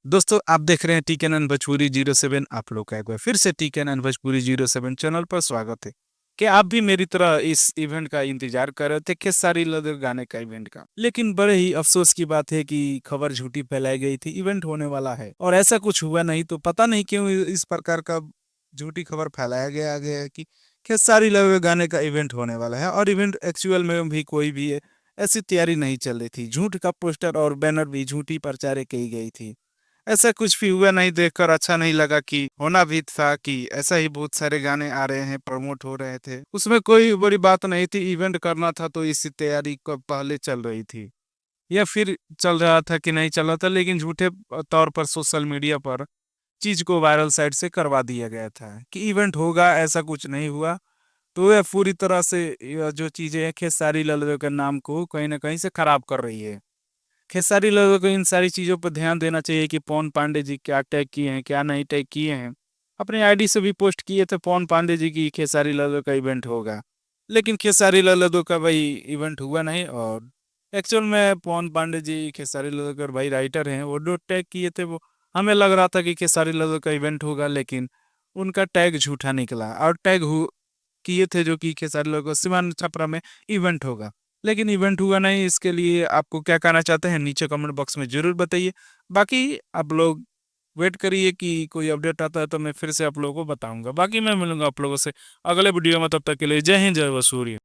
दोस्तों आप देख रहे हैं टीकेएन भोजपुरी 07। आप लोग का एक बार फिर से टीकेएन भोजपुरी 07 चैनल पर स्वागत है। क्या आप भी मेरी तरह इस इवेंट का इंतजार कर रहे थे, खेसारी लाल गाने का इवेंट का? लेकिन बड़े ही अफसोस की बात है कि खबर झूठी फैलाई गई थी, इवेंट होने वाला है और ऐसा कुछ हुआ नहीं। तो पता नहीं क्यों इस प्रकार का झूठी खबर फैलाया गया है कि खेसारी लाल गाने का इवेंट होने वाला है, और इवेंट एक्चुअल में भी कोई भी ऐसी तैयारी नहीं चल रही थी। झूठ का पोस्टर और बैनर भी झूठी प्रचार की गई थी। ऐसा कुछ भी हुआ नहीं, देखकर अच्छा नहीं लगा। कि होना भी था कि ऐसा ही बहुत सारे गाने आ रहे हैं, प्रमोट हो रहे थे, उसमें कोई बड़ी बात नहीं थी। इवेंट करना था तो इसी तैयारी को पहले चल रही थी, या फिर चल रहा था कि नहीं चल रहा था, लेकिन झूठे तौर पर सोशल मीडिया पर चीज को वायरल साइड से करवा दिया गया था कि इवेंट होगा। ऐसा कुछ नहीं हुआ। तो यह पूरी तरह से यह जो चीजें हैं खेसारी लाल के नाम को कहीं ना कहीं से खराब कर रही है। खेसारी लाल को इन सारी चीजों पर ध्यान देना चाहिए कि पवन पांडे जी क्या टैग किए हैं, क्या नहीं टैग किए हैं। अपने आईडी से भी पोस्ट किए थे पवन पांडे जी की खेसारी लाल का इवेंट होगा, लेकिन खेसारी लाल का भाई इवेंट हुआ नहीं। और एक्चुअल में पवन पांडे जी खेसारी लाल के भाई राइटर हैं, वो जो टैग किए थे वो हमें लग रहा था कि खेसारी लाल का इवेंट होगा, लेकिन उनका टैग झूठा निकला। और टैग किए थे जो कि खेसारी लाल को सीमांत छपरा में इवेंट होगा, लेकिन इवेंट हुआ नहीं। इसके लिए आपको क्या कहना चाहते हैं नीचे कमेंट बॉक्स में जरूर बताइए। बाकी आप लोग वेट करिए कि कोई अपडेट आता है तो मैं फिर से आप लोगों को बताऊंगा। बाकी मैं मिलूंगा आप लोगों से अगले वीडियो में, तब तक के लिए जय हिंद, जय वसूरी।